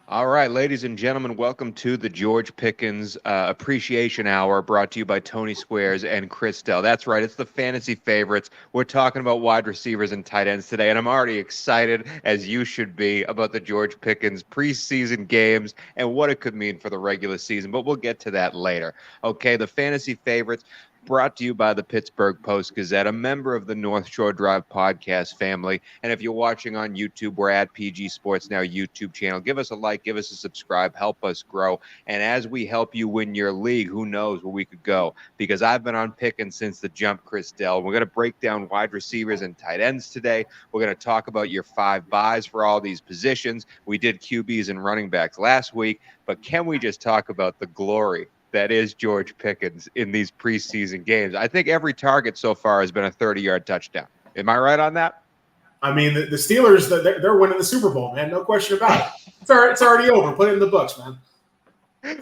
All right, ladies and gentlemen, welcome to the George Pickens Appreciation Hour, brought to you by Tony Squares and Chris Dell. That's right, it's the fantasy favorites. We're talking about wide receivers and tight ends today, and I'm already excited, as you should be, about the George Pickens preseason games and what it could mean for the regular season, but we'll get to that later. Okay, the fantasy favorites, brought to you by the Pittsburgh Post-Gazette, a member of the North Shore Drive podcast family. And if you're watching on YouTube, we're at PG Sports Now YouTube channel. Give us a like, give us a subscribe, help us grow. And as we help you win your league, who knows where we could go? Because I've been on picking since the jump, Chris Dell. We're going to break down wide receivers and tight ends today. We're going to talk about your 5 buys for all these positions. We did QBs and running backs last week, but can we just talk about the glory that is George Pickens in these preseason games? I think every target so far has been a 30-yard touchdown. Am I right on that? I mean, the Steelers, they're winning the Super Bowl, man. No question about it. It's already over. Put it in the books, man.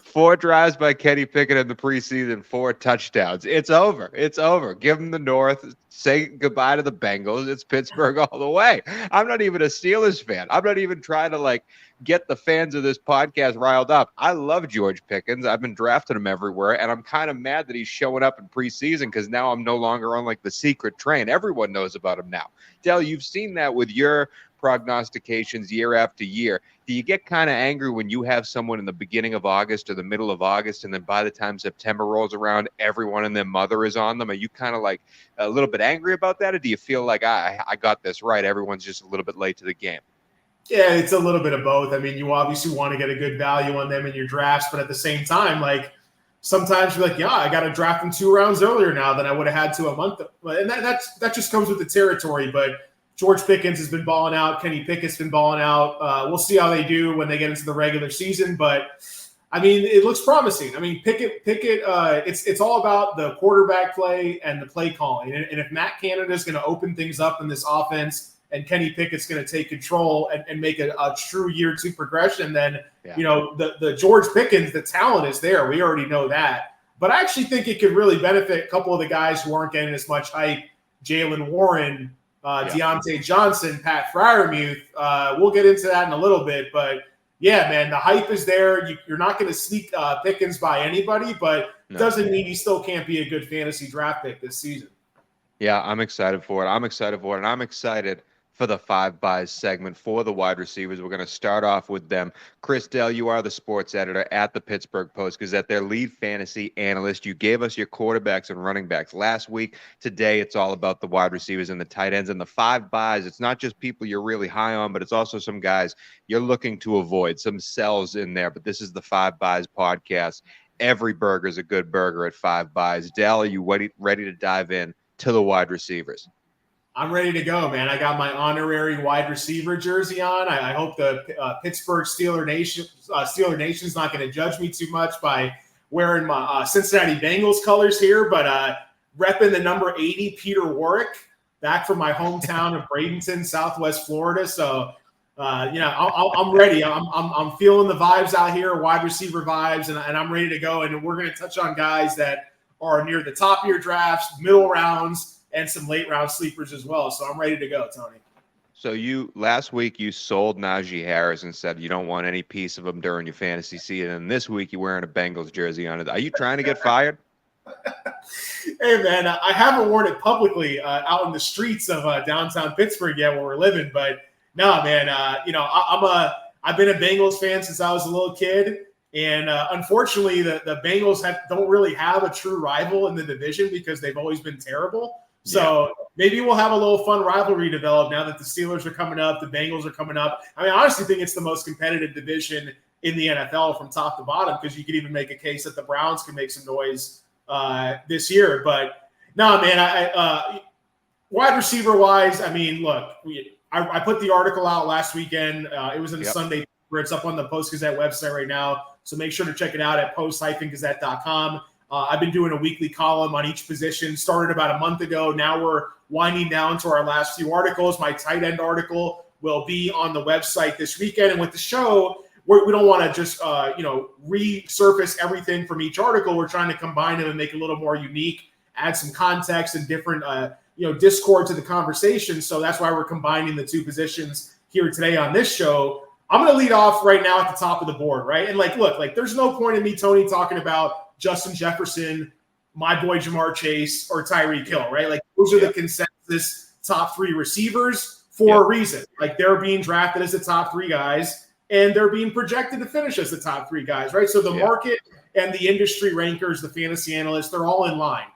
4 drives by Kenny Pickett in the preseason, 4 touchdowns. It's over. It's over. Give them the North. Say goodbye to the Bengals. It's Pittsburgh all the way. I'm not even a Steelers fan. I'm not even trying to get the fans of this podcast riled up. I love George Pickens. I've been drafting him everywhere, and I'm kind of mad that he's showing up in preseason because now I'm no longer on the secret train. Everyone knows about him now. Dell, you've seen that with your prognostications year after year. Do you get kind of angry when you have someone in the beginning of August or the middle of August, and then by the time September rolls around, everyone and their mother is on them? Are you kind of a little bit angry about that, or do you feel like I got this right? Everyone's just a little bit late to the game. Yeah, it's a little bit of both. I mean, you obviously want to get a good value on them in your drafts, but at the same time, sometimes you're yeah, I got to draft them 2 rounds earlier now than I would have had to a month. And that just comes with the territory. But George Pickens has been balling out. Kenny Pickett's been balling out. We'll see how they do when they get into the regular season. But, I mean, it looks promising. I mean, Pickett. It's all about the quarterback play and the play calling. And if Matt Canada is going to open things up in this offense and Kenny Pickett's going to take control and make a true year 2 progression, then, the George Pickens, the talent is there. We already know that. But I actually think it could really benefit a couple of the guys who aren't getting as much hype. Jalen Warren, Deontay Johnson, Pat Freiermuth. We'll get into that in a little bit. But, yeah, man, the hype is there. You're not going to sneak Pickens by anybody, but doesn't mean he still can't be a good fantasy draft pick this season. Yeah, I'm excited for it. And I'm excited for the 5 buys segment for the wide receivers. We're going to start off with them. Chris Dell, you are the sports editor at the Pittsburgh Post-Gazette, their lead fantasy analyst. You gave us your quarterbacks and running backs last week. Today, it's all about the wide receivers and the tight ends. And the 5 buys, it's not just people you're really high on, but it's also some guys you're looking to avoid, some sells in there. But this is the 5 buys podcast. Every burger is a good burger at 5 buys. Dell, are you ready to dive in to the wide receivers? I'm ready to go, man. I got my honorary wide receiver jersey on. I hope the Pittsburgh Steeler Nation's not going to judge me too much by wearing my Cincinnati Bengals colors here, but repping the number 80 Peter Warrick, back from my hometown of Bradenton, Southwest Florida. So, I'm ready. I'm feeling the vibes out here, wide receiver vibes, and I'm ready to go. And we're going to touch on guys that are near the top of your drafts, middle rounds, and some late round sleepers as well. So I'm ready to go, Tony. So last week you sold Najee Harris and said you don't want any piece of him during your fantasy season. And this week you're wearing a Bengals jersey on it. Are you trying to get fired? Hey, man, I haven't worn it publicly out in the streets of downtown Pittsburgh yet where we're living. But no, man, I've been a Bengals fan since I was a little kid. And unfortunately, the Bengals don't really have a true rival in the division because they've always been terrible. So maybe we'll have a little fun rivalry develop now that the Steelers are coming up, the Bengals are coming up. I mean, I honestly think it's the most competitive division in the NFL from top to bottom because you could even make a case that the Browns can make some noise this year. But no, man, wide receiver wise, I mean, look, I put the article out last weekend. It was in the Sunday. It's up on the Post-Gazette website right now. So make sure to check it out at post-gazette.com. I've been doing a weekly column on each position. Started about a month ago. Now we're winding down to our last few articles. My tight end article will be on the website this weekend. And with the show, we don't want to just resurface everything from each article. We're trying to combine them and make it a little more unique, add some context and different discord to the conversation. So that's why we're combining the 2 positions here today on this show. I'm going to lead off right now at the top of the board, right? And look, there's no point in me, Tony, talking about Justin Jefferson, my boy Jamar Chase, or Tyreek Hill, right? Those are the consensus top 3 receivers for a reason. They're being drafted as the top 3 guys, and they're being projected to finish as the top 3 guys, right? So the market and the industry rankers, the fantasy analysts, they're all in line.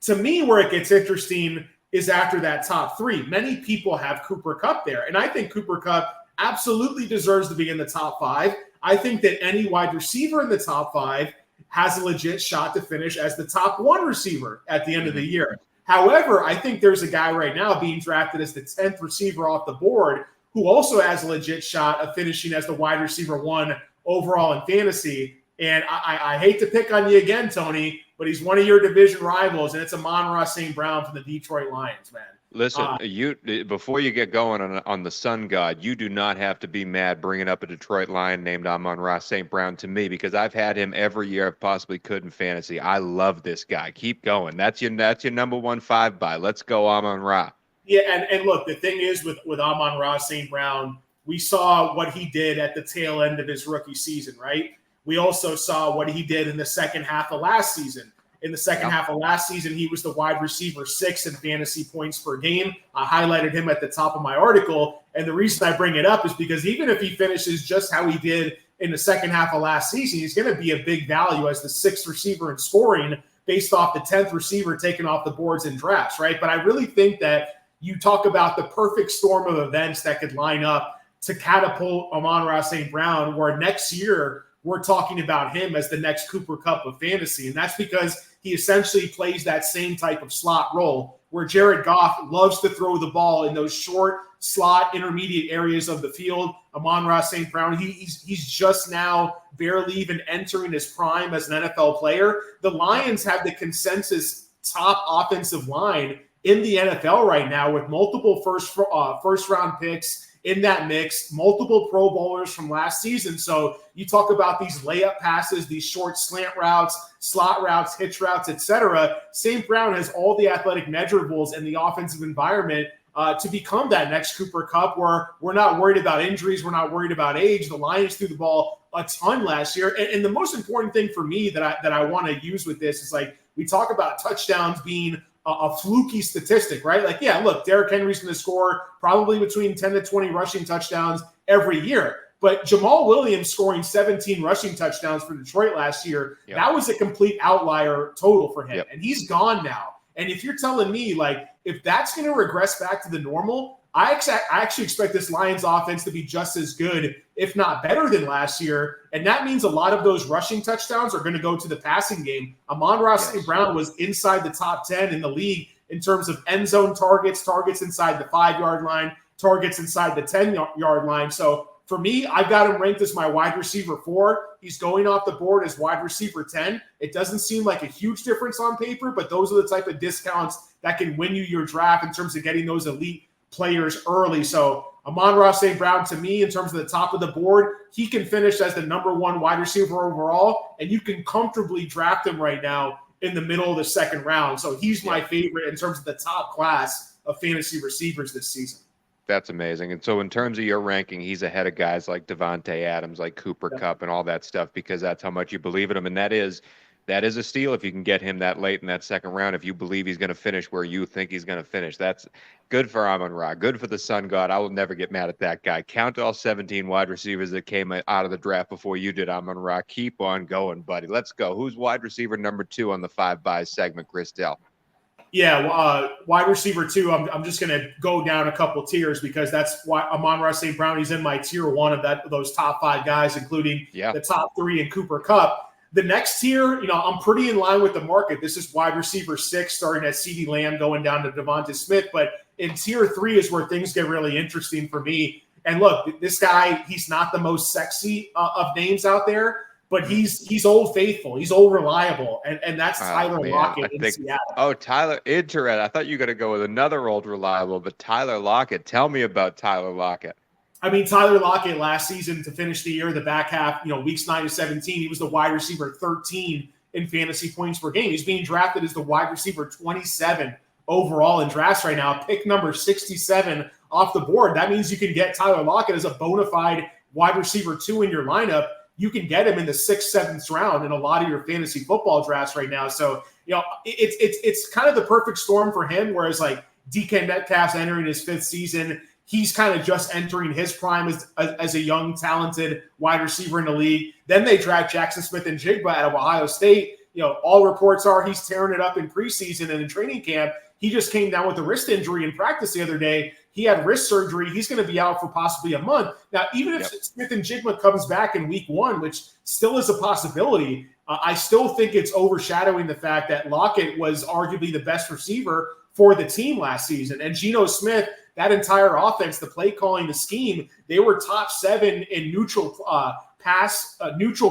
To me, where it gets interesting is after that top 3. Many people have Cooper Kupp there, and I think Cooper Kupp absolutely deserves to be in the top 5. I think that any wide receiver in the top 5 has a legit shot to finish as the top 1 receiver at the end of the year. However, I think there's a guy right now being drafted as the 10th receiver off the board who also has a legit shot of finishing as the wide receiver 1 overall in fantasy. And I hate to pick on you again, Tony, but he's one of your division rivals, and it's Amon-Ra St. Brown from the Detroit Lions, man. Listen, you before you get going on the Sun God, you do not have to be mad bringing up a Detroit Lion named Amon-Ra St. Brown to me, because I've had him every year I possibly could in fantasy. I love this guy. Keep going. That's your number 1 5 buy. Let's go, Amon-Ra. Yeah, and look, the thing is with Amon-Ra St. Brown, we saw what he did at the tail end of his rookie season, right? We also saw what he did in the second half of last season. In the second half of last season, he was the wide receiver 6 in fantasy points per game. I highlighted him at the top of my article. And the reason I bring it up is because even if he finishes just how he did in the second half of last season, he's going to be a big value as the 6th receiver in scoring based off the 10th receiver taken off the boards in drafts, right? But I really think that you talk about the perfect storm of events that could line up to catapult Amon-Ra St. Brown, where next year we're talking about him as the next Cooper Kupp of fantasy. And that's because he essentially plays that same type of slot role where Jared Goff loves to throw the ball in those short slot intermediate areas of the field. Amon-Ra St. Brown, he's just now barely even entering his prime as an NFL player. The Lions have the consensus top offensive line in the NFL right now with multiple first round picks in that mix, multiple Pro Bowlers from last season. So you talk about these layup passes, these short slant routes, slot routes, hitch routes, etc. St. Brown has all the athletic measurables in the offensive environment to become that next Cooper Kupp, where we're not worried about injuries, we're not worried about age. The Lions threw the ball a ton last year. And the most important thing for me that I want to use with this is, we talk about touchdowns being a fluky statistic, right? Look, Derrick Henry's going to score probably between 10 to 20 rushing touchdowns every year. But Jamal Williams scoring 17 rushing touchdowns for Detroit last year, that was a complete outlier total for him. And he's gone now. And if you're telling me, if that's going to regress back to the normal, I actually expect this Lions offense to be just as good, if not better than last year. And that means a lot of those rushing touchdowns are going to go to the passing game. Amon-Ra St. Brown was inside the top 10 in the league in terms of end zone targets inside the 5-yard line, targets inside the 10-yard line. So for me, I've got him ranked as my wide receiver 4. He's going off the board as wide receiver 10. It doesn't seem like a huge difference on paper, but those are the type of discounts that can win you your draft in terms of getting those elite players early. So Amon-Ra St. Brown, to me, in terms of the top of the board, he can finish as the number 1 wide receiver overall, and you can comfortably draft him right now in the middle of the second round. So he's my favorite in terms of the top class of fantasy receivers this season. That's amazing. And so in terms of your ranking, he's ahead of guys like Devontae Adams, like Cooper Kupp and all that stuff, because that's how much you believe in him. And that is a steal if you can get him that late in that second round, if you believe he's going to finish where you think he's going to finish. That's good for Amon-Ra, good for the Sun God. I will never get mad at that guy. Count all 17 wide receivers that came out of the draft before you did, Amon-Ra. Keep on going, buddy. Let's go. Who's wide receiver number 2 on the 5 buys segment, Chris Dell? Yeah, wide receiver 2, I'm just going to go down a couple tiers because that's why Amon-Ra St. Brown, he's in my tier 1 of those top 5 guys, including the top 3 in Cooper Kupp. The next tier, I'm pretty in line with the market. This is wide receiver 6, starting at CeeDee Lamb, going down to Devonta Smith. But in tier 3 is where things get really interesting for me. And look, this guy, he's not the most sexy of names out there, but he's old faithful. He's old reliable. And that's Tyler Lockett in Seattle. Oh, Tyler, interesting. I thought you were going to go with another old reliable, but Tyler Lockett. Tell me about Tyler Lockett. I mean, Tyler Lockett last season to finish the year, the back half, weeks 9 to 17, he was the wide receiver 13 in fantasy points per game. He's being drafted as the wide receiver 27 overall in drafts right now, pick number 67 off the board. That means you can get Tyler Lockett as a bona fide wide receiver 2 in your lineup, you can get him in the 6th, 7th round in a lot of your fantasy football drafts right now. So, it's kind of the perfect storm for him, whereas like DK Metcalf's entering his 5th season. He's kind of just entering his prime as a young, talented wide receiver in the league. Then they draft Jackson Smith-Njigba out of Ohio State. All reports are he's tearing it up in preseason and in training camp. He just came down with a wrist injury in practice the other day. He had wrist surgery. He's going to be out for possibly a month. Now, even if Smith-Njigba comes back in week 1, which still is a possibility, I still think it's overshadowing the fact that Lockett was arguably the best receiver for the team last season. And Geno Smith, that entire offense, the play calling, the scheme, they were top 7 in neutral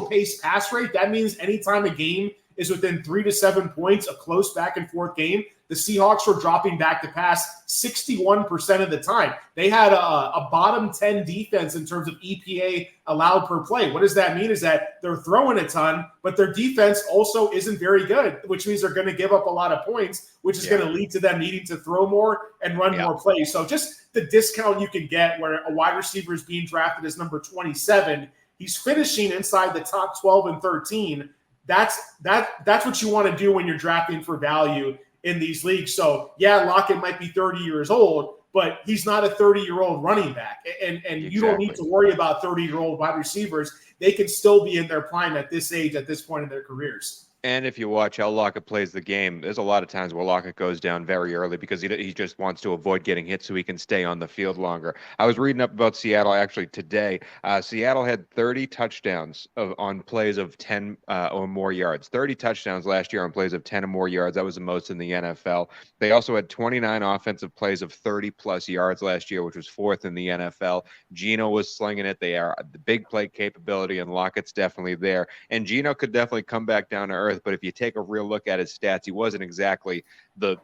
pace pass rate. That means anytime a game is within 3 to 7 points, a close back and forth game, the Seahawks were dropping back to pass 61% of the time. They had a bottom 10 defense in terms of EPA allowed per play. What does that mean is that they're throwing a ton, but their defense also isn't very good, which means they're going to give up a lot of points, which is going to lead to them needing to throw more and run more plays. So just the discount you can get where a wide receiver is being drafted as number 27, he's finishing inside the top 12 and 13. That's what you want to do when you're drafting for value in these leagues. So Lockett might be 30 years old, but he's not a 30-year-old running back. And you don't need to worry about 30-year-old wide receivers. They can still be in their prime at this age, at this point in their careers. And if you watch how Lockett plays the game, there's a lot of times where Lockett goes down very early because he just wants to avoid getting hit so he can stay on the field longer. I was reading up about Seattle actually today. Seattle had 30 touchdowns on plays of 10 or more yards. 30 touchdowns last year on plays of 10 or more yards. That was the most in the NFL. They also had 29 offensive plays of 30-plus yards last year, which was 4th in the NFL. Geno was slinging it. They are the big play capability, and Lockett's definitely there. And Geno could definitely come back down to earth. But if you take a real look at his stats, he wasn't exactly the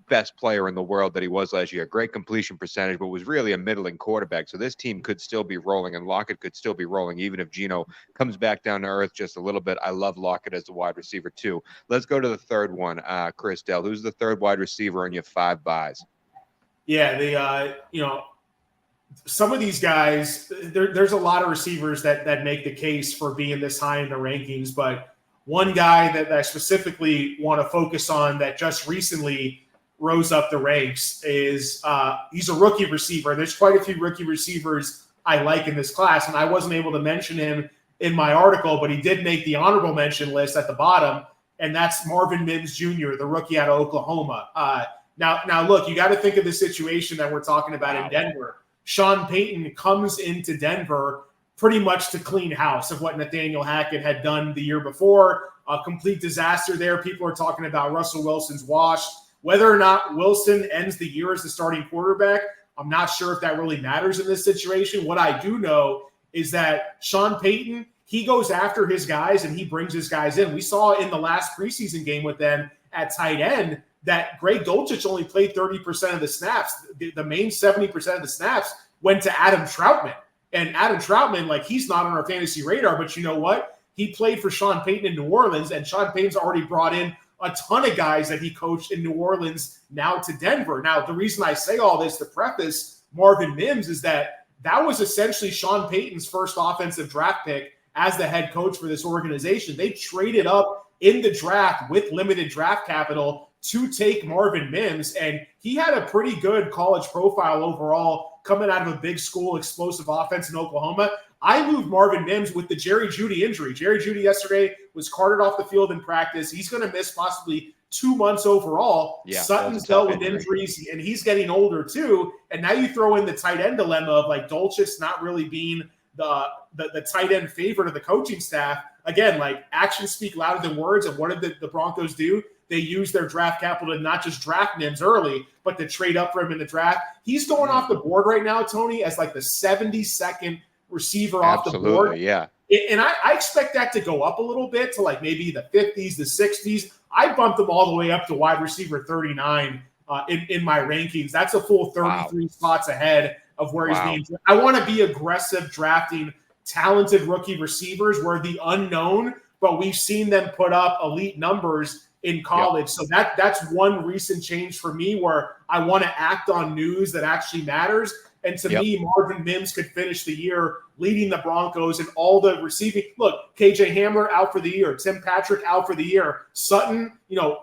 best player in the world that he was last year. Great completion percentage, but was really a middling quarterback. So this team could still be rolling, and Lockett could still be rolling, even if Geno comes back down to earth just a little bit. I love Lockett as the wide receiver, too. Let's go to the third one, Chris Dell. Who's the third wide receiver in your 5 buys? Yeah, some of these guys, there's a lot of receivers that make the case for being this high in the rankings, but one guy that I specifically want to focus on that just recently rose up the ranks is he's a rookie receiver. There's quite a few rookie receivers I like in this class, and I wasn't able to mention him in my article, but he did make the honorable mention list at the bottom, and that's Marvin Mims Jr., the rookie out of Oklahoma. Now, look, you got to think of the situation that we're talking about in Denver. Sean Payton comes into Denver pretty much to clean house of what Nathaniel Hackett had done the year before. A complete disaster there. People are talking about Russell Wilson's washed. Whether or not Wilson ends the year as the starting quarterback, I'm not sure if that really matters in this situation. What I do know is that Sean Payton, he goes after his guys and he brings his guys in. We saw in the last preseason game with them at tight end that Greg Dulcich only played 30% of the snaps. The main 70% of the snaps went to Adam Troutman. And Adam Troutman, he's not on our fantasy radar, but you know what? He played for Sean Payton in New Orleans, and Sean Payton's already brought in a ton of guys that he coached in New Orleans now to Denver. Now, the reason I say all this to preface Marvin Mims is that was essentially Sean Payton's first offensive draft pick as the head coach for this organization. They traded up in the draft with limited draft capital to take Marvin Mims, and he had a pretty good college profile overall coming out of a big school, explosive offense in Oklahoma. I moved Marvin Mims with the Jerry Jeudy injury. Jerry Jeudy yesterday was carted off the field in practice. He's going to miss possibly 2 months overall. Sutton's dealt with injuries, and he's getting older too. And now you throw in the tight end dilemma of Dulcich not really being the tight end favorite of the coaching staff. Again, actions speak louder than words. And what did the Broncos do? They use their draft capital to not just draft Mims early, but to trade up for him in the draft. He's going off the board right now, Tony, as the 72nd receiver off the board. Yeah. And I expect that to go up a little bit to maybe the 50s, the 60s. I bumped him all the way up to wide receiver 39 in my rankings. That's a full 33 spots ahead of where he's being. I want to be aggressive drafting talented rookie receivers where the unknown, but we've seen them put up elite numbers in college. So that's one recent change for me where I want to act on news that actually matters. And to me, Marvin Mims could finish the year leading the Broncos in all the receiving. Look, KJ Hamler out for the year. Tim Patrick out for the year. Sutton,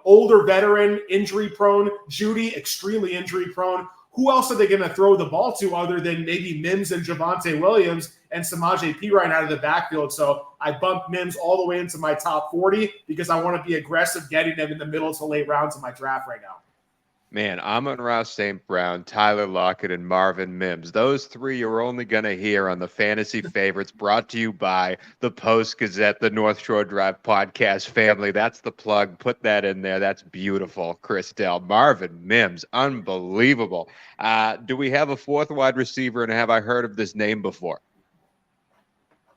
older veteran, injury prone. Judy, extremely injury prone. Who else are they going to throw the ball to other than maybe Mims and Javonte Williams and Samaje Perine out of the backfield? So I bumped Mims all the way into my top 40 because I want to be aggressive getting them in the middle to late rounds of my draft right now. Man, Amon-Ra St. Brown, Tyler Lockett, and Marvin Mims. Those three you're only going to hear on the Fantasy Favorites, brought to you by the Post-Gazette, the North Shore Drive podcast family. That's the plug. Put that in there. That's beautiful, Chris Dell. Marvin Mims, unbelievable. Do we have a fourth wide receiver, and have I heard of this name before?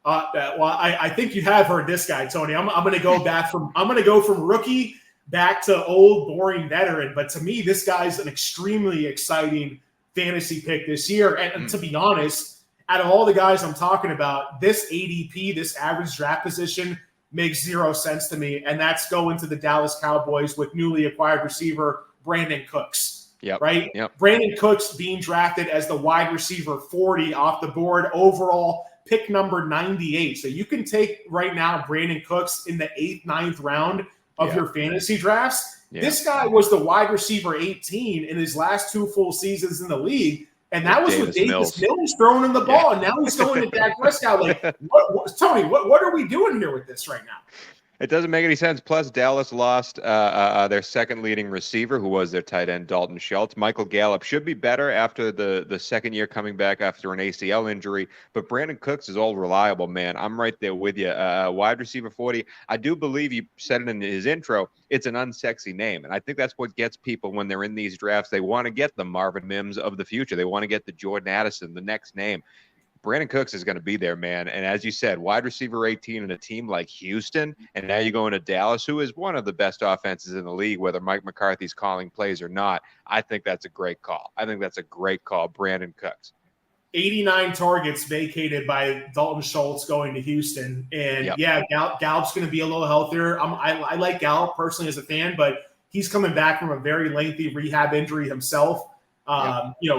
I think you have heard this guy, Tony. I'm going to go from rookie back to old, boring veteran. But to me, this guy's an extremely exciting fantasy pick this year. And to be honest, out of all the guys I'm talking about, this ADP, this average draft position, makes zero sense to me. And that's going to the Dallas Cowboys with newly acquired receiver Brandon Cooks. Right? Brandon Cooks being drafted as the wide receiver 40 off the board overall, pick number 98. So you can take right now Brandon Cooks in the 8th, 9th round of your fantasy drafts. This guy was the wide receiver 18 in his last 2 full seasons in the league. And that was with Davis Mills throwing in the ball. And now he's going to Dak Prescott. Tony, what are we doing here with this right now? It doesn't make any sense. Plus, Dallas lost their second leading receiver, who was their tight end, Dalton Schultz. Michael Gallup should be better after the second year coming back after an ACL injury. But Brandon Cooks is all reliable, man. I'm right there with you. Wide receiver 40. I do believe you said it in his intro. It's an unsexy name. And I think that's what gets people when they're in these drafts. They want to get the Marvin Mims of the future. They want to get the Jordan Addison, the next name. Brandon Cooks is going to be there, man. And as you said, wide receiver 18 in a team like Houston, and now you go into Dallas, who is one of the best offenses in the league, whether Mike McCarthy's calling plays or not. I think that's a great call. Brandon Cooks. 89 targets vacated by Dalton Schultz going to Houston. And Gallup's going to be a little healthier. I like Gallup personally as a fan, but he's coming back from a very lengthy rehab injury himself.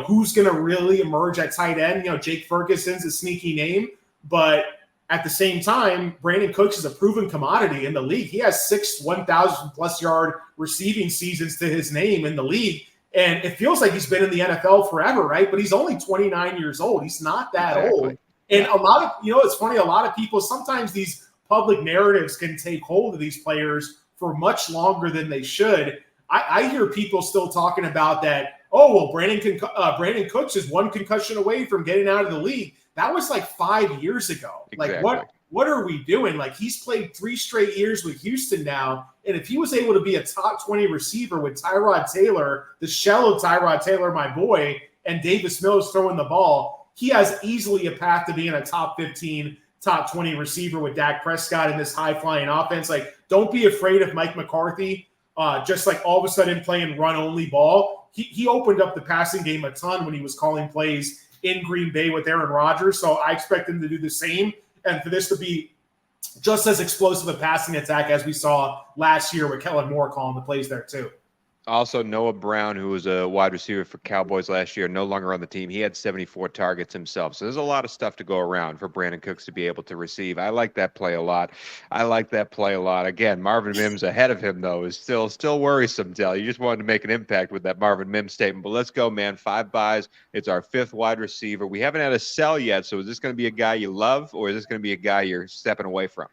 Who's going to really emerge at tight end? Jake Ferguson's a sneaky name, but at the same time, Brandon Cooks is a proven commodity in the league. He has 6 1,000-plus yard receiving seasons to his name in the league, and it feels like he's been in the NFL forever, right? But he's only 29 years old. He's not that old. And a lot of, it's funny, a lot of people, sometimes these public narratives can take hold of these players for much longer than they should. I hear people still talking about that. Oh, well, Brandon Cooks is 1 concussion away from getting out of the league. That was like 5 years ago. Exactly. Like, what are we doing? Like, he's played 3 straight years with Houston now. And if he was able to be a top 20 receiver with Tyrod Taylor, the shell of Tyrod Taylor, my boy, and Davis Mills throwing the ball, he has easily a path to being a top 15, top 20 receiver with Dak Prescott in this high-flying offense. Like, don't be afraid of Mike McCarthy just like all of a sudden playing run-only ball. He opened up the passing game a ton when he was calling plays in Green Bay with Aaron Rodgers. So I expect him to do the same and for this to be just as explosive a passing attack as we saw last year with Kellen Moore calling the plays there too. Also, Noah Brown, who was a wide receiver for Cowboys last year, no longer on the team. He had 74 targets himself. So there's a lot of stuff to go around for Brandon Cooks to be able to receive. I like that play a lot. Again, Marvin Mims ahead of him, though, is still worrisome, Dell. You just wanted to make an impact with that Marvin Mims statement. But let's go, man. 5 buys. It's our 5th wide receiver. We haven't had a sell yet. So is this going to be a guy you love, or is this going to be a guy you're stepping away from?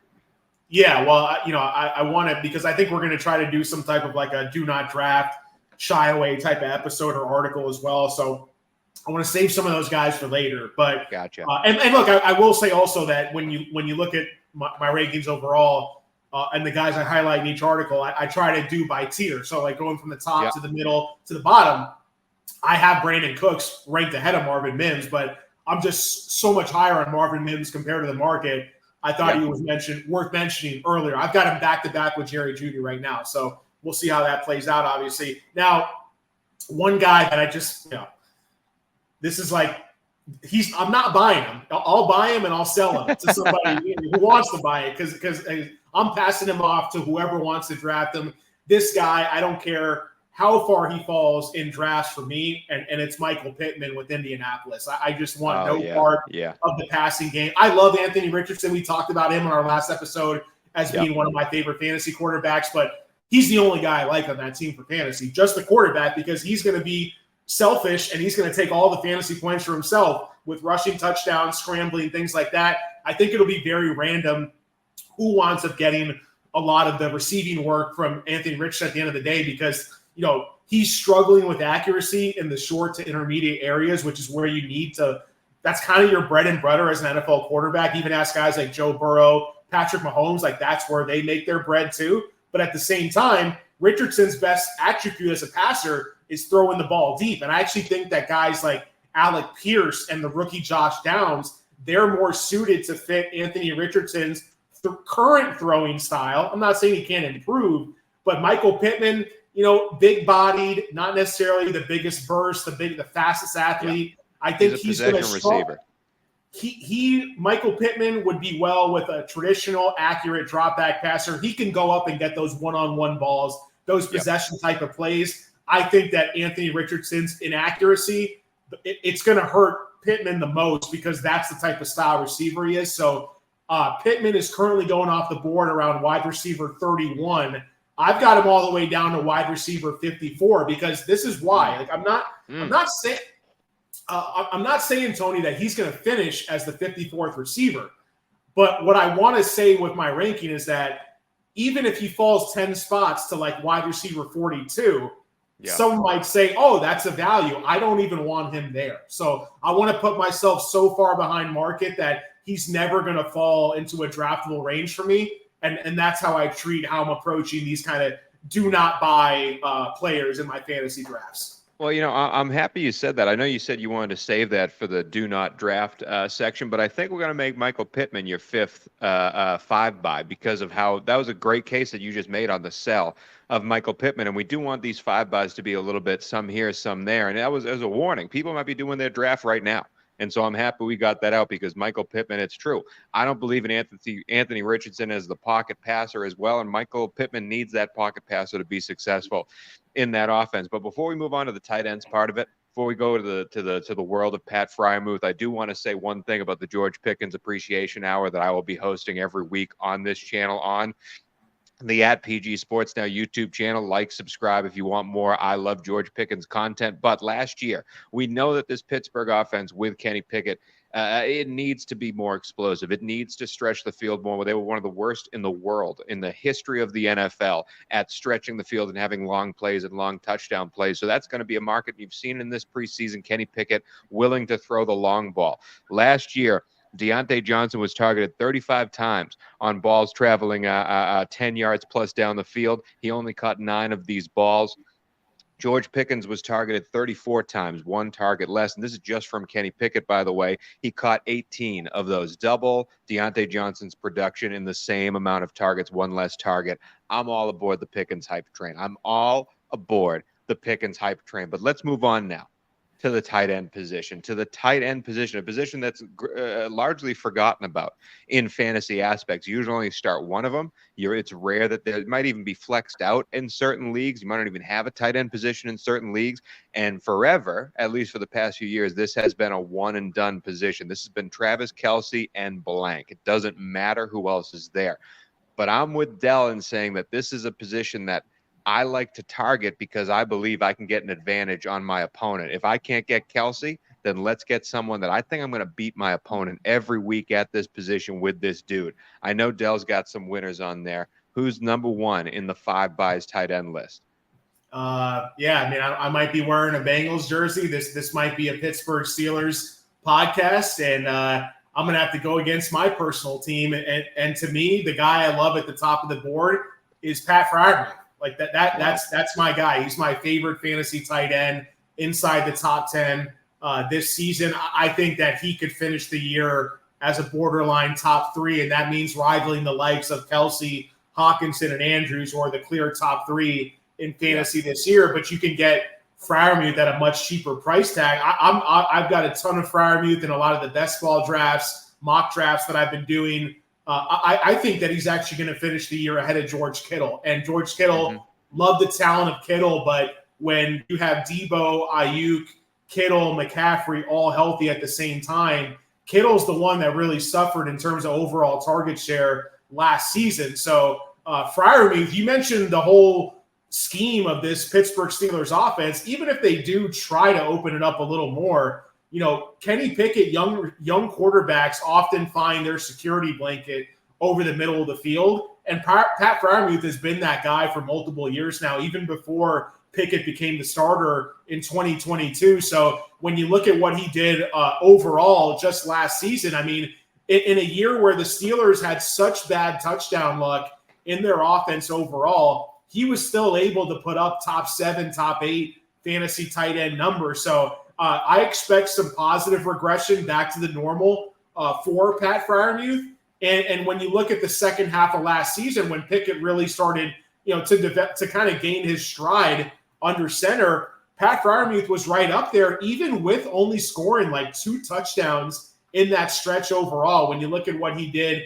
Yeah, well, I want to, because I think we're going to try to do some type of like a do not draft, shy away type of episode or article as well. So I want to save some of those guys for later. But gotcha. And look, I will say also that when you look at my rankings overall and the guys I highlight in each article, I try to do by tier. So like going from the top to the middle to the bottom, I have Brandon Cooks ranked ahead of Marvin Mims, but I'm just so much higher on Marvin Mims compared to the market. I thought he was worth mentioning earlier. I've got him back-to-back with Jerry Jeudy right now. So we'll see how that plays out, obviously. Now, one guy that I just, this is like, I'm not buying him. I'll buy him and I'll sell him to somebody who wants to buy it because I'm passing him off to whoever wants to draft him. this guy, I don't care how far he falls in drafts for me, and it's Michael Pittman with Indianapolis. I just want part of the passing game. I love Anthony Richardson. We talked about him in our last episode as being one of my favorite fantasy quarterbacks, but he's the only guy I like on that team for fantasy, just the quarterback, because he's going to be selfish and he's going to take all the fantasy points for himself with rushing touchdowns, scrambling, things like that. I think it'll be very random who winds up getting a lot of the receiving work from Anthony Richardson at the end of the day, because he's struggling with accuracy in the short to intermediate areas, which is where you need to – that's kind of your bread and butter as an NFL quarterback. Even ask guys like Joe Burrow, Patrick Mahomes, like that's where they make their bread too. But at the same time, Richardson's best attribute as a passer is throwing the ball deep. And I actually think that guys like Alec Pierce and the rookie Josh Downs, they're more suited to fit Anthony Richardson's current throwing style. I'm not saying he can't improve, but Michael Pittman – big-bodied, not necessarily the biggest burst, the fastest athlete. Yeah. I think he's going to receiver. Michael Pittman would be well with a traditional, accurate drop-back passer. He can go up and get those one-on-one balls, those possession type of plays. I think that Anthony Richardson's inaccuracy, it's going to hurt Pittman the most because that's the type of style receiver he is. So Pittman is currently going off the board around wide receiver 31. I've got him all the way down to wide receiver 54 because this is why. Like I'm not saying, Tony, that he's going to finish as the 54th receiver. But what I want to say with my ranking is that even if he falls 10 spots to like wide receiver 42, someone might say, oh, that's a value. I don't even want him there. So I want to put myself so far behind market that he's never going to fall into a draftable range for me. And that's how I treat how I'm approaching these kind of do not buy players in my fantasy drafts. Well, I'm happy you said that. I know you said you wanted to save that for the do not draft section, but I think we're going to make Michael Pittman your fifth 5-buy because of how that was a great case that you just made on the sell of Michael Pittman. And we do want these 5-buys to be a little bit some here, some there. And that was as a warning. People might be doing their draft right now. And so I'm happy we got that out because Michael Pittman, it's true. I don't believe in Anthony Richardson as the pocket passer as well, and Michael Pittman needs that pocket passer to be successful in that offense. But before we move on to the tight ends part of it, before we go to the world of Pat Freiermuth, I do want to say one thing about the George Pickens Appreciation Hour that I will be hosting every week on this channel on the @PG Sports Now YouTube channel. Like, subscribe if you want more I Love George Pickens content. But last year, we know that this Pittsburgh offense with Kenny Pickett, it needs to be more explosive. It needs to stretch the field more. They were one of the worst in the world in the history of the NFL at stretching the field and having long plays and long touchdown plays. So that's going to be a market you've seen in this preseason. Kenny Pickett willing to throw the long ball. Last year, Deontay Johnson was targeted 35 times on balls traveling 10 yards plus down the field. He only caught 9 of these balls. George Pickens was targeted 34 times, 1 target less. And this is just from Kenny Pickett, by the way. He caught 18 of those, double Deontay Johnson's production in the same amount of targets, 1 less target. I'm all aboard the Pickens hype train. I'm all aboard the Pickens hype train. But let's move on now to the tight end position, a position that's largely forgotten about in fantasy aspects. You usually only start one of them. It's rare that they might even be flexed out in certain leagues. You might not even have a tight end position in certain leagues. And forever, at least for the past few years, this has been a one and done position. This has been Travis Kelce and blank. It doesn't matter who else is there. But I'm with Dell in saying that this is a position that I like to target because I believe I can get an advantage on my opponent. If I can't get Kelce, then let's get someone that I think I'm going to beat my opponent every week at this position with this dude. I know Dell's got some winners on there. Who's number 1 in the 5-buys tight end list? I might be wearing a Bengals jersey. This might be a Pittsburgh Steelers podcast, and I'm going to have to go against my personal team. And to me, the guy I love at the top of the board is Pat Freiermuth. Like that's my guy. He's my favorite fantasy tight end inside the top 10 this season. I think that he could finish the year as a borderline top 3, and that means rivaling the likes of Kelce, Hawkinson, and Andrews, who are the clear top 3 in fantasy this year. But you can get Freiermuth at a much cheaper price tag. I've got a ton of Freiermuth in a lot of the best ball drafts, mock drafts that I've been doing. I think that he's actually going to finish the year ahead of George Kittle. And George Kittle love the talent of Kittle, but when you have Debo, Ayuk, Kittle, McCaffrey all healthy at the same time, Kittle's the one that really suffered in terms of overall target share last season. So Freiermuth, you mentioned the whole scheme of this Pittsburgh Steelers offense. Even if they do try to open it up a little more, Kenny Pickett, young quarterbacks often find their security blanket over the middle of the field. And Pat Freiermuth has been that guy for multiple years now, even before Pickett became the starter in 2022. So when you look at what he did overall just last season, I mean, in a year where the Steelers had such bad touchdown luck in their offense overall, he was still able to put up top 7, top 8 fantasy tight end numbers. So I expect some positive regression back to the normal for Pat Freiermuth. And when you look at the second half of last season, when Pickett really started, to kind of gain his stride under center, Pat Freiermuth was right up there, even with only scoring like 2 touchdowns in that stretch overall. When you look at what he did,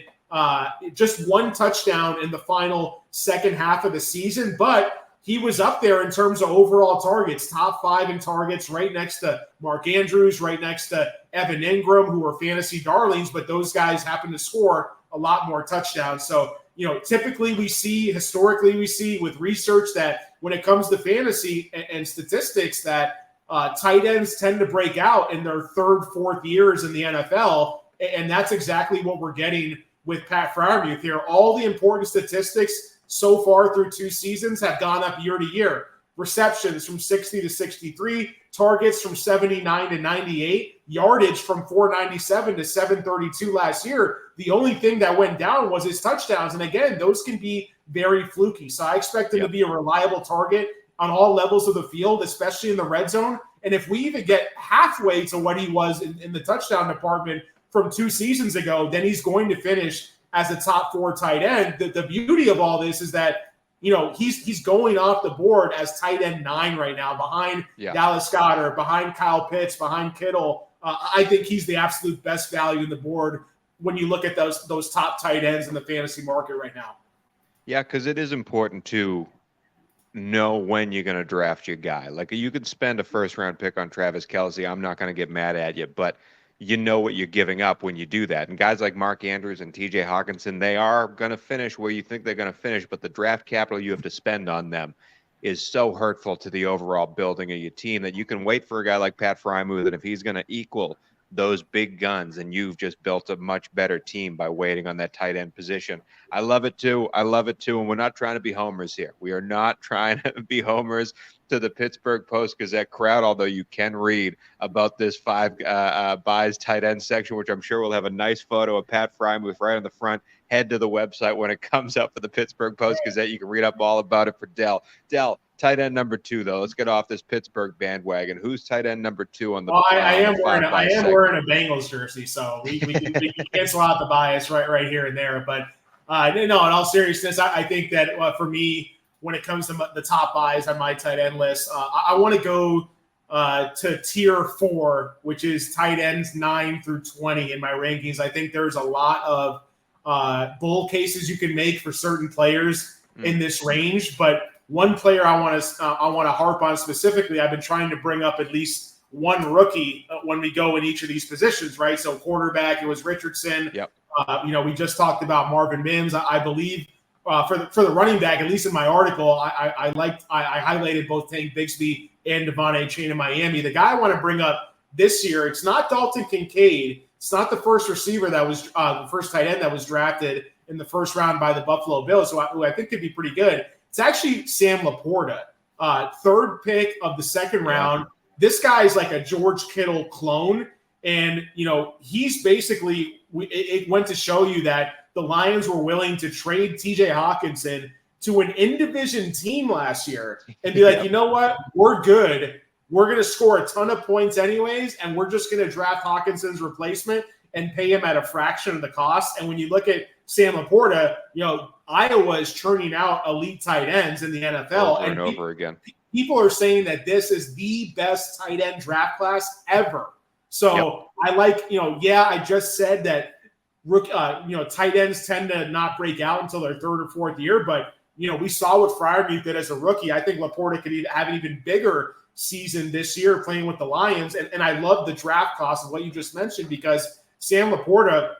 just 1 touchdown in the final second half of the season, but he was up there in terms of overall targets, top 5 in targets, right next to Mark Andrews, right next to Evan Ingram, who are fantasy darlings, but those guys happen to score a lot more touchdowns. So, historically we see with research that when it comes to fantasy and statistics that tight ends tend to break out in their 3rd, 4th years in the NFL. And that's exactly what we're getting with Pat Freiermuth here. All the important statistics so far through 2 seasons have gone up year to year. Receptions from 60 to 63, targets from 79 to 98, yardage from 497 to 732 last year. The only thing that went down was his touchdowns. And again, those can be very fluky. So I expect him to be a reliable target on all levels of the field, especially in the red zone. And if we even get halfway to what he was in the touchdown department from 2 seasons ago, then he's going to finish as a top 4 tight end. The beauty of all this is that, he's going off the board as tight end 9 right now, behind Dallas Goedert, behind Kyle Pitts, behind Kittle. I think he's the absolute best value in the board when you look at those top tight ends in the fantasy market right now. Yeah, because it is important to know when you're going to draft your guy. Like, you could spend a 1st-round pick on Travis Kelce. I'm not going to get mad at you, but you know what you're giving up when you do that. And guys like Mark Andrews and TJ Hawkinson, they are going to finish where you think they're going to finish, but the draft capital you have to spend on them is so hurtful to the overall building of your team that you can wait for a guy like Pat Freiermuth, and if he's going to equal those big guns, and you've just built a much better team by waiting on that tight end position. I love it too. And we're not trying to be homers here. We are not trying to be homers to the Pittsburgh Post-Gazette crowd, although you can read about this 5 buys tight end section, which I'm sure will have a nice photo of Pat Freiermuth right on the front. Head to the website when it comes up for the Pittsburgh Post-Gazette. You can read up all about it for Dell. Dell, tight end number 2, though. Let's get off this Pittsburgh bandwagon. Who's tight end number 2 on the? Well, I am wearing a Bengals jersey, so we can cancel out the bias right here and there. But no, in all seriousness, I think that for me, when it comes to the top buys on my tight end list, I want to go to tier 4, which is tight ends 9 through 20 in my rankings. I think there's a lot of bull cases you can make for certain players in this range, but one player I want to harp on specifically, I've been trying to bring up at least one rookie when we go in each of these positions, right? So quarterback, it was Richardson. Yep. We just talked about Marvin Mims. I believe for the running back, at least in my article, I highlighted both Tank Bigsby and Devontae Chain in Miami. The guy I want to bring up this year, it's not Dalton Kincaid. It's not the first receiver that was the first tight end that was drafted in the 1st round by the Buffalo Bills, who I think could be pretty good. It's actually Sam Laporta, 3rd pick of the 2nd round. This guy is like a George Kittle clone. And, he's basically – it went to show you that the Lions were willing to trade TJ Hawkinson to an in-division team last year and be like, you know what? We're good. We're going to score a ton of points anyways, and we're just going to draft Hawkinson's replacement and pay him at a fraction of the cost. And when you look at Sam Laporta, Iowa is churning out elite tight ends in the NFL. Over and over again. People are saying that this is the best tight end draft class ever. So I like, I just said that, tight ends tend to not break out until their 3rd or 4th year. But, we saw what Freiermuth did as a rookie. I think Laporta could have an even bigger season this year playing with the Lions. And I love the draft cost of what you just mentioned, because Sam Laporta,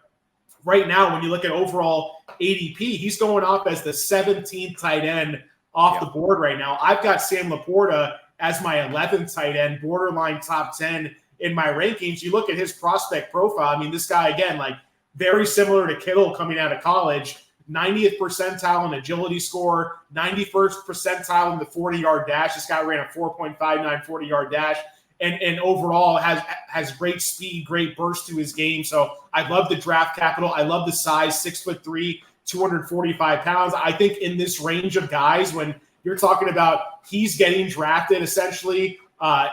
right now, when you look at overall ADP, he's going off as the 17th tight end off the board right now. I've got Sam Laporta as my 11th tight end, borderline top 10 in my rankings. You look at his prospect profile. I mean, this guy, again, like very similar to Kittle coming out of college, 90th percentile in agility score, 91st percentile in the 40-yard dash. This guy ran a 4.59 40-yard dash. And overall has great speed, great burst to his game. So I love the draft capital. I love the size, 6'3", 245 pounds. I think in this range of guys, when you're talking about he's getting drafted essentially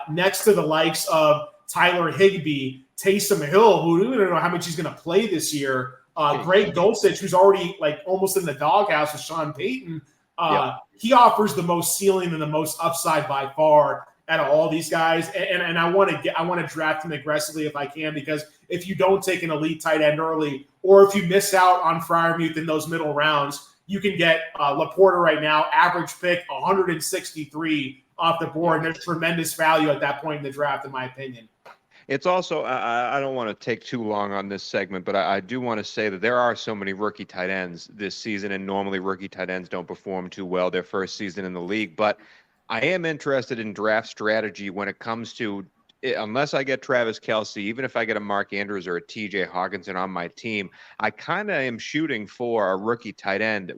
next to the likes of Tyler Higbee, Taysom Hill, who we don't know how much he's going to play this year, Greg Dulcich, who's already like almost in the doghouse with Sean Payton. He offers the most ceiling and the most upside by far out of all these guys, and I want to draft him aggressively if I can, because if you don't take an elite tight end early, or if you miss out on Freiermuth in those middle rounds, you can get Laporta right now, average pick 163 off the board, and there's tremendous value at that point in the draft, in my opinion. It's also, I don't want to take too long on this segment, but I do want to say that there are so many rookie tight ends this season, and normally rookie tight ends don't perform too well their first season in the league, but I am interested in draft strategy when it comes to, unless I get Travis Kelce, even if I get a Mark Andrews or a TJ Hawkinson on my team, I kind of am shooting for a rookie tight end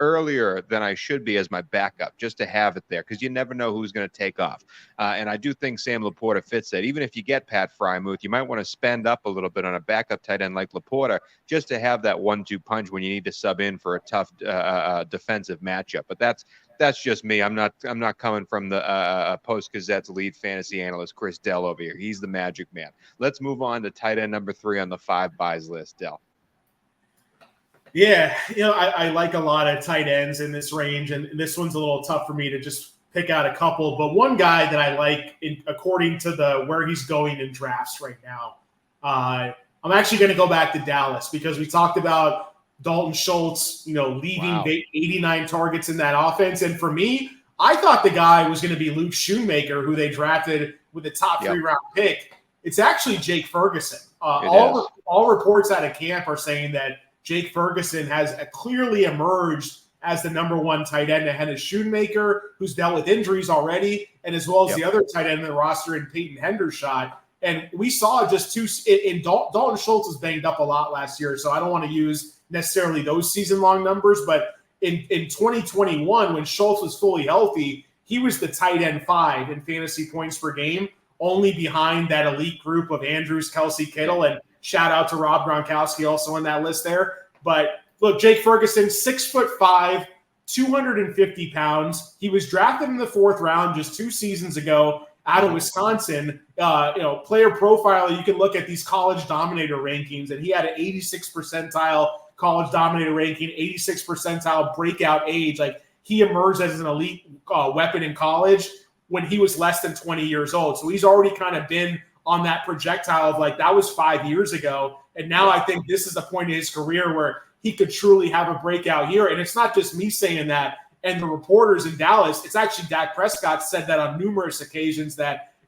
earlier than I should be as my backup, just to have it there, because you never know who's going to take off. And I do think Sam Laporta fits that. Even if you get Pat Freiermuth, you might want to spend up a little bit on a backup tight end like Laporta, just to have that 1-2 punch when you need to sub in for a tough defensive matchup. But that's just me. I'm not coming from the Post-Gazette's lead fantasy analyst, Chris Dell, over here. He's the magic man. Let's move on to tight end number 3 on the 5 buys list, Dell. Yeah, I like a lot of tight ends in this range, and this one's a little tough for me to just pick out a couple. But one guy that I like, according to where he's going in drafts right now, I'm actually going to go back to Dallas, because we talked about Dalton Schultz, leading 89 targets in that offense. And for me, I thought the guy was going to be Luke Schoonmaker, who they drafted with a top 3-round pick. It's actually Jake Ferguson. All reports out of camp are saying that Jake Ferguson has clearly emerged as the number 1 tight end ahead of Schoonmaker, who's dealt with injuries already, and as well as the other tight end in the roster in Peyton Hendershot. And we saw just Dalton Schultz was banged up a lot last year, so I don't want to use necessarily those season-long numbers, but in 2021, when Schultz was fully healthy, he was the tight end 5 in fantasy points per game, only behind that elite group of Andrews, Kelce, Kittle, and shout out to Rob Gronkowski also on that list there. But look, Jake Ferguson, 6'5", 250 pounds. He was drafted in the 4th round just 2 seasons ago out of Wisconsin. Player profile, you can look at these college dominator rankings, and he had an 86 percentile college dominator ranking, 86 percentile breakout age. Like, he emerged as an elite weapon in college when he was less than 20 years old. So he's already kind of been on that projectile of like, that was 5 years ago. And now I think this is the point in his career where he could truly have a breakout year. And it's not just me saying that and the reporters in Dallas. It's actually Dak Prescott said that on numerous occasions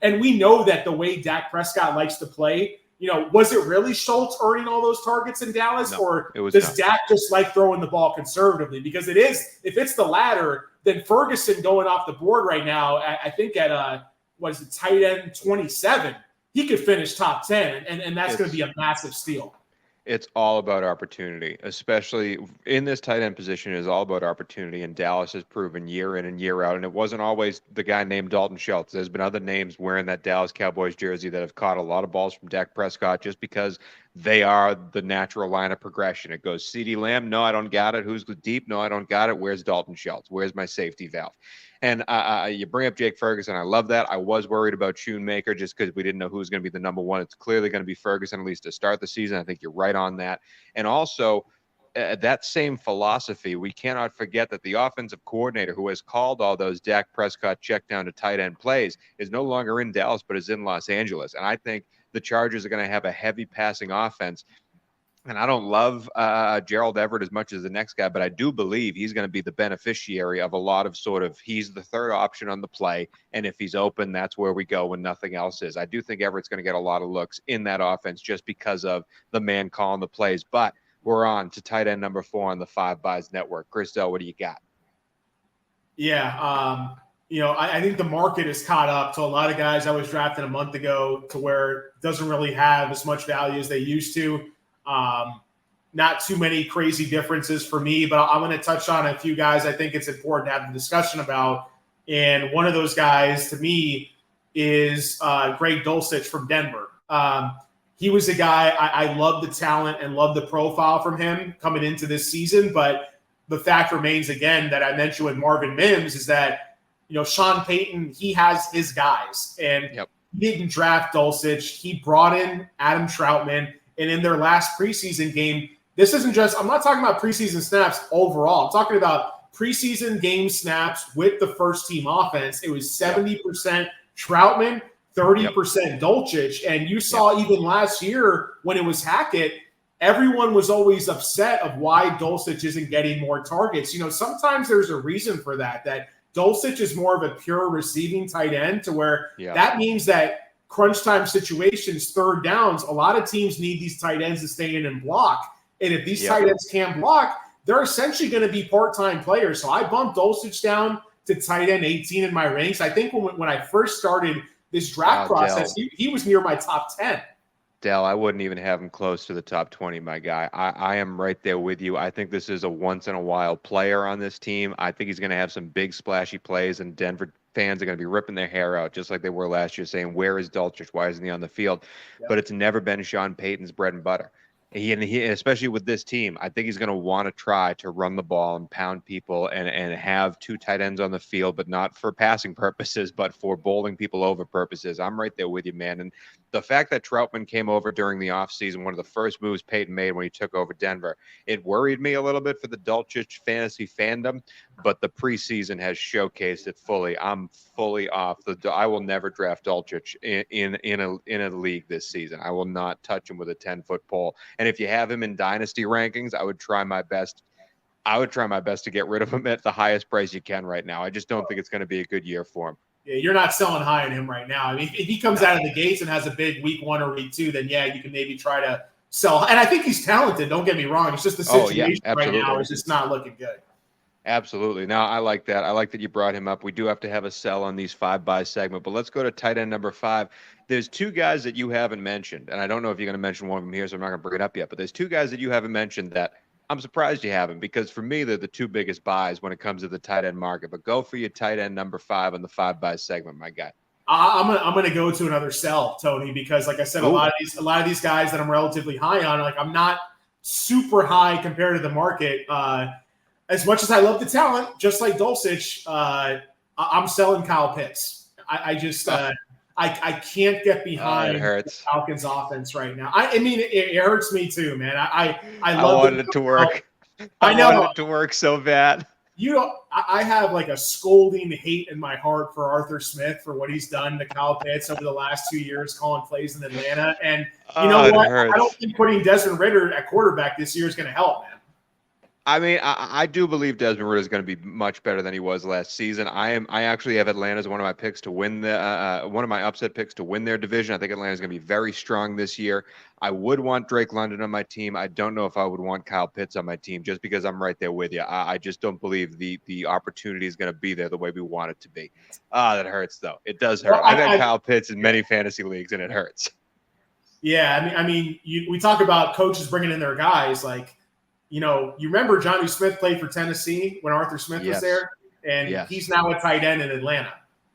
and we know that the way Dak Prescott likes to play, was it really Schultz earning all those targets in Dallas? No, or does Dak just like throwing the ball conservatively? Because it is, if it's the latter, then Ferguson going off the board right now, I think at tight end 27, he could finish top 10, and that's going to be a massive steal. It's all about opportunity, especially in this tight end position. It is all about opportunity, and Dallas has proven year in and year out. And it wasn't always the guy named Dalton Schultz. There's been other names wearing that Dallas Cowboys jersey that have caught a lot of balls from Dak Prescott just because they are the natural line of progression. It goes CeeDee Lamb. No, I don't got it. Who's deep? No, I don't got it. Where's Dalton Schultz? Where's my safety valve? And you bring up Jake Ferguson. I love that. I was worried about Schoonmaker just because we didn't know who was going to be the number 1. It's clearly going to be Ferguson, at least to start the season. I think you're right on that. And also, that same philosophy, we cannot forget that the offensive coordinator who has called all those Dak Prescott check down to tight end plays is no longer in Dallas, but is in Los Angeles. And I think the Chargers are going to have a heavy passing offense. And I don't love Gerald Everett as much as the next guy, but I do believe he's going to be the beneficiary of a lot of he's the third option on the play. And if he's open, that's where we go when nothing else is. I do think Everett's going to get a lot of looks in that offense just because of the man calling the plays. But we're on to tight end number 4 on the Five Buys Network. Chris Dell, what do you got? Yeah. I think the market is caught up to a lot of guys I was drafted a month ago to where it doesn't really have as much value as they used to. Not too many crazy differences for me, but I'm going to touch on a few guys I think it's important to have a discussion about. And one of those guys to me is Greg Dulcich from Denver. He was a guy I love the talent and love the profile from him coming into this season. But the fact remains, again, that I mentioned with Marvin Mims is that, Sean Payton, he has his guys. And He didn't draft Dulcich. He brought in Adam Troutman. And in their last preseason game, I'm not talking about preseason snaps overall. I'm talking about preseason game snaps with the first team offense. It was 70% Troutman, 30% Dulcich. And you saw even last year when it was Hackett, everyone was always upset of why Dulcich isn't getting more targets. Sometimes there's a reason for that Dulcich is more of a pure receiving tight end to where that means that crunch time situations, third downs, a lot of teams need these tight ends to stay in and block. And if these tight ends can't block, they're essentially going to be part-time players. So I bumped Dulcich down to tight end 18 in my ranks. I think when I first started this draft process, he was near my top 10. Dell, I wouldn't even have him close to the top 20, my guy. I am right there with you. I think this is a once-in-a-while player on this team. I think he's going to have some big, splashy plays, and Denver fans are going to be ripping their hair out just like they were last year, saying, where is Dulcich? Why isn't he on the field? But it's never been Sean Payton's bread and butter. He, especially with this team, I think he's going to want to try to run the ball and pound people and have two tight ends on the field, but not for passing purposes, but for bowling people over purposes. I'm right there with you, man. And the fact that Troutman came over during the offseason, one of the first moves Payton made when he took over Denver, it worried me a little bit for the Dulcich fantasy fandom, but the preseason has showcased it fully. I'm fully off. I will never draft Dulcich in a league this season. I will not touch him with a 10-foot pole. And if you have him in dynasty rankings, I would try my best to get rid of him at the highest price you can right now. I just don't think it's going to be a good year for him. Yeah, you're not selling high on him right now. I mean, if he comes out of the gates and has a big week 1 or week 2, then you can maybe try to sell. And I think he's talented. Don't get me wrong. It's just the situation right now is just not looking good. Absolutely. Now, I like that. I like that you brought him up. We do have to have a sell on these 5-buy segment, but let's go to tight end number 5. There's two guys that you haven't mentioned, and I don't know if you're going to mention one of them here, so I'm not going to bring it up yet, but there's two guys that you haven't mentioned that I'm surprised you haven't, because for me, they're the two biggest buys when it comes to the tight end market. But go for your tight end number 5 on the 5-buy segment, my guy. I'm gonna go to another sell, Tony, because like I said, a lot of these guys that I'm relatively high on, like I'm not super high compared to the market. As much as I love the talent, just like Dulcich, I'm selling Kyle Pitts. I can't get behind the Falcons offense right now. I mean, it hurts me too, man. I wanted it to work. I wanted it to work so bad. I have like a scolding hate in my heart for Arthur Smith for what he's done to Kyle Pitts over the last 2 years, calling plays in Atlanta. And you know what? I don't think putting Desmond Ridder at quarterback this year is going to help, man. I mean, I do believe Desmond Ridder is going to be much better than he was last season. I actually have Atlanta as one of my picks to win one of my upset picks to win their division. I think Atlanta is going to be very strong this year. I would want Drake London on my team. I don't know if I would want Kyle Pitts on my team just because I'm right there with you. I just don't believe the opportunity is going to be there the way we want it to be. That hurts though. It does hurt. I've had Kyle Pitts in many fantasy leagues, and it hurts. Yeah, I mean, we talk about coaches bringing in their guys like. You remember Jonnu Smith played for Tennessee when Arthur Smith was there, and he's now a tight end in Atlanta.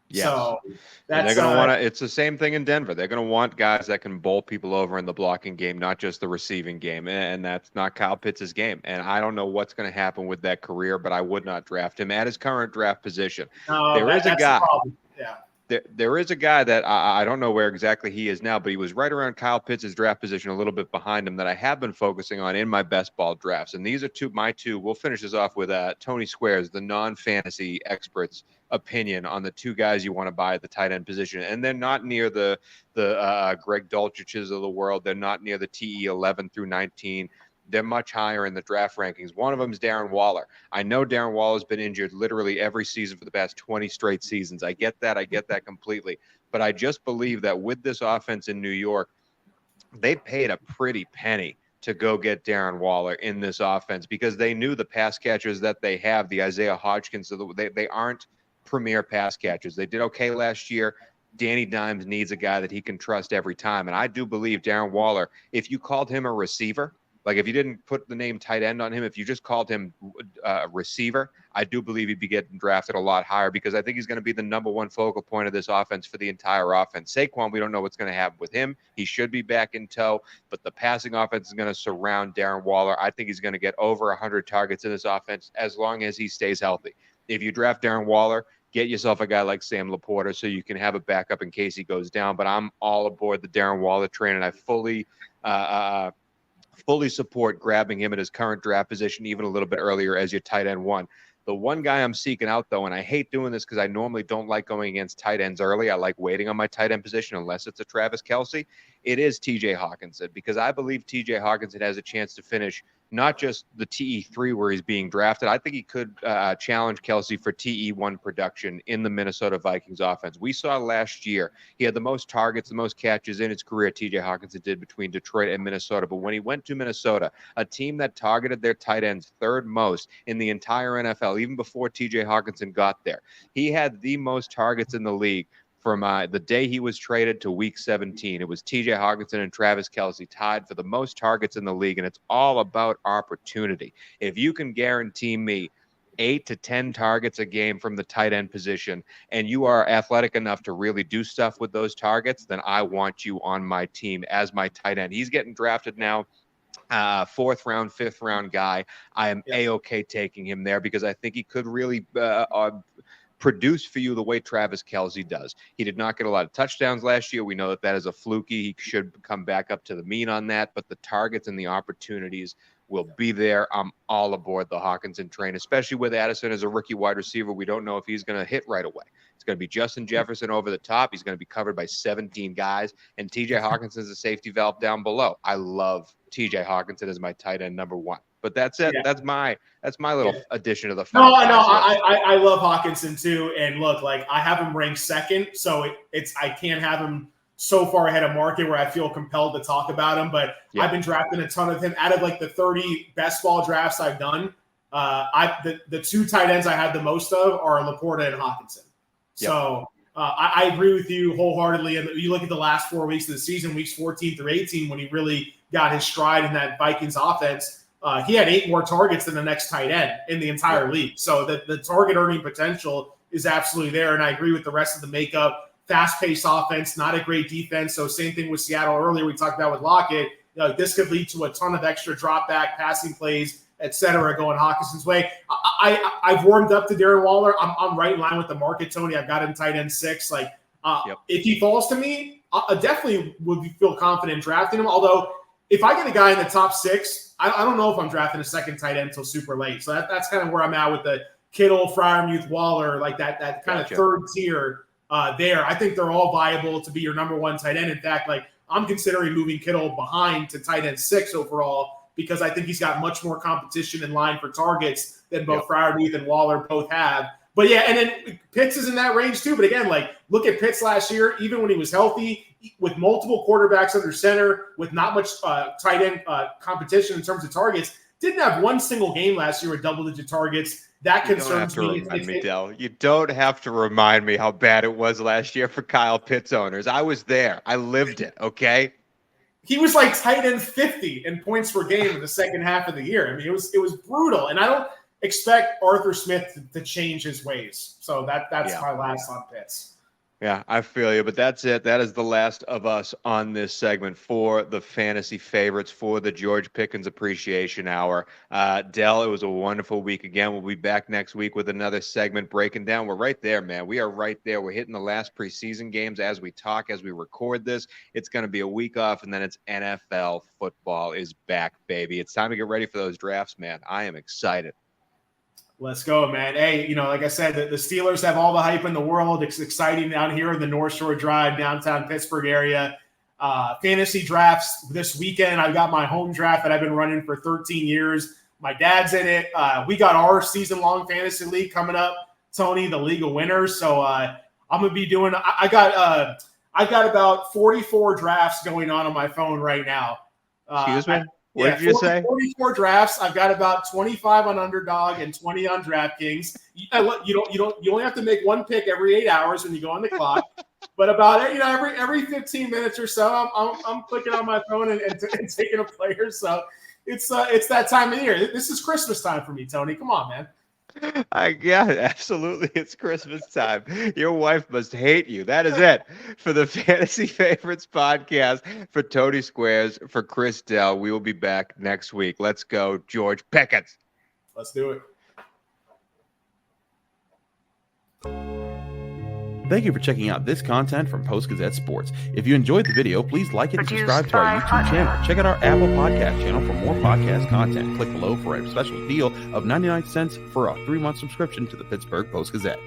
Yes. So they're going to want to. It's the same thing in Denver. They're going to want guys that can bowl people over in the blocking game, not just the receiving game, and that's not Kyle Pitts' game. And I don't know what's going to happen with that career, but I would not draft him at his current draft position. There is a guy. There is a guy that I don't know where exactly he is now, but he was right around Kyle Pitts' draft position, a little bit behind him, that I have been focusing on in my best ball drafts. And these are my two. We'll finish this off with Tony Squares, the non-fantasy expert's opinion on the two guys you want to buy at the tight end position. And they're not near the Greg Dulcich's of the world. They're not near the TE 11 through 19. They're much higher in the draft rankings. One of them is Darren Waller. I know Darren Waller's been injured literally every season for the past 20 straight seasons. I get that completely. But I just believe that with this offense in New York, they paid a pretty penny to go get Darren Waller in this offense because they knew the pass catchers that they have, the Isaiah Hodgkins, they aren't premier pass catchers. They did okay last year. Danny Dimes needs a guy that he can trust every time. And I do believe Darren Waller, if you called him a receiver, like if you didn't put the name tight end on him, if you just called him a receiver, I do believe he'd be getting drafted a lot higher because I think he's going to be the number one focal point of this offense for the entire offense. Saquon, we don't know what's going to happen with him. He should be back in tow, but the passing offense is going to surround Darren Waller. I think he's going to get over 100 targets in this offense as long as he stays healthy. If you draft Darren Waller, get yourself a guy like Sam Laporta so you can have a backup in case he goes down. But I'm all aboard the Darren Waller train, and I fully support grabbing him at his current draft position, even a little bit earlier as your tight end one. The one guy I'm seeking out, though, and I hate doing this because I normally don't like going against tight ends early. I like waiting on my tight end position unless it's a Travis Kelce. It is TJ Hawkinson because I believe TJ Hawkinson has a chance to finish not just the TE3 where he's being drafted. I think he could challenge Kelce for TE1 production in the Minnesota Vikings offense. We saw last year he had the most targets, the most catches in his career, TJ Hawkinson did, between Detroit and Minnesota. But when he went to Minnesota, a team that targeted their tight ends third most in the entire NFL, even before TJ Hawkinson got there, he had the most targets in the league. From the day he was traded to week 17, it was TJ Hawkinson and Travis Kelce tied for the most targets in the league, and it's all about opportunity. If you can guarantee me 8 to 10 targets a game from the tight end position, and you are athletic enough to really do stuff with those targets, then I want you on my team as my tight end. He's getting drafted now. 4th round, 5th round guy. I am A-okay taking him there because I think he could really produce for you the way Travis Kelce does. He did not get a lot of touchdowns last year. We know that is a fluky. He should come back up to the mean on that, but the targets and the opportunities will be there. I'm all aboard the Hawkinson train, especially with Addison as a rookie wide receiver. We don't know if he's going to hit right away. It's going to be Justin Jefferson over the top. He's going to be covered by 17 guys, and TJ Hawkinson is a safety valve down below. I love TJ Hawkinson as my tight end number one. But that's it. Yeah. That's my little addition to the No, I love Hawkinson too. And look, like I have him ranked second, so I can't have him so far ahead of market where I feel compelled to talk about him. But I've been drafting a ton of him. Out of like the 30 best ball drafts I've done, the two tight ends I had the most of are Laporta and Hawkinson. Yep. So I agree with you wholeheartedly. And you look at the last 4 weeks of the season, weeks 14 through 18, when he really got his stride in that Vikings offense. He had 8 more targets than the next tight end in the entire league. So the target earning potential is absolutely there. And I agree with the rest of the makeup. Fast-paced offense, not a great defense. So same thing with Seattle earlier we talked about with Lockett. This could lead to a ton of extra drop-back passing plays, et cetera, going Hawkinson's way. I've warmed up to Darren Waller. I'm right in line with the market, Tony. I've got him tight end 6. If he falls to me, I definitely would feel confident in drafting him. Although if I get a guy in the top 6, I don't know if I'm drafting a second tight end until super late. So that's kind of where I'm at with the Kittle, Freiermuth, Waller, like that kind of third tier there. I think they're all viable to be your number one tight end. In fact, like I'm considering moving Kittle behind to tight end 6 overall because I think he's got much more competition in line for targets than both Freiermuth and Waller both have. But yeah, and then Pitts is in that range too. But again, like look at Pitts last year, even when he was healthy, with multiple quarterbacks under center, with not much tight end competition in terms of targets, didn't have one single game last year with double-digit targets. That concerns me. You don't have to remind me how bad it was last year for Kyle Pitts owners. I was there. I lived it, okay? He was like tight end 50 in points per game in the second half of the year. I mean, it was brutal. And I don't expect Arthur Smith to change his ways. So that's my last on Pitts. Yeah, I feel you, but that's it. That is the last of us on this segment for the fantasy favorites for the George Pickens Appreciation Hour. Dell, it was a wonderful week again. We'll be back next week with another segment breaking down. We're right there, man. We are right there. We're hitting the last preseason games as we talk, as we record this. It's going to be a week off, and then it's NFL football is back, baby. It's time to get ready for those drafts, man. I am excited. Let's go, man. Hey, like I said, the Steelers have all the hype in the world. It's exciting down here in the North Shore Drive, downtown Pittsburgh area. Fantasy drafts this weekend. I've got my home draft that I've been running for 13 years. My dad's in it. We got our season-long fantasy league coming up, Tony, the League of Winners. So I'm going to be doing – I got about 44 drafts going on my phone right now. Excuse me? What did you say? 44 drafts. I've got about 25 on Underdog and 20 on DraftKings. You only have to make one pick every 8 hours when you go on the clock. But about every 15 minutes or so, I'm clicking on my phone and taking a player. So it's that time of year. This is Christmas time for me, Tony. Come on, man. Yeah, absolutely. It's Christmas time. Your wife must hate you. That is it for the Fantasy Favorites podcast. For Tony Squares, for Chris Dell. We will be back next week. Let's go, George Pickens. Let's do it. Thank you for checking out this content from Post-Gazette Sports. If you enjoyed the video, please like it and subscribe to our YouTube channel. Check out our Apple Podcast channel for more podcast content. Click below for a special deal of 99 cents for a 3-month subscription to the Pittsburgh Post-Gazette.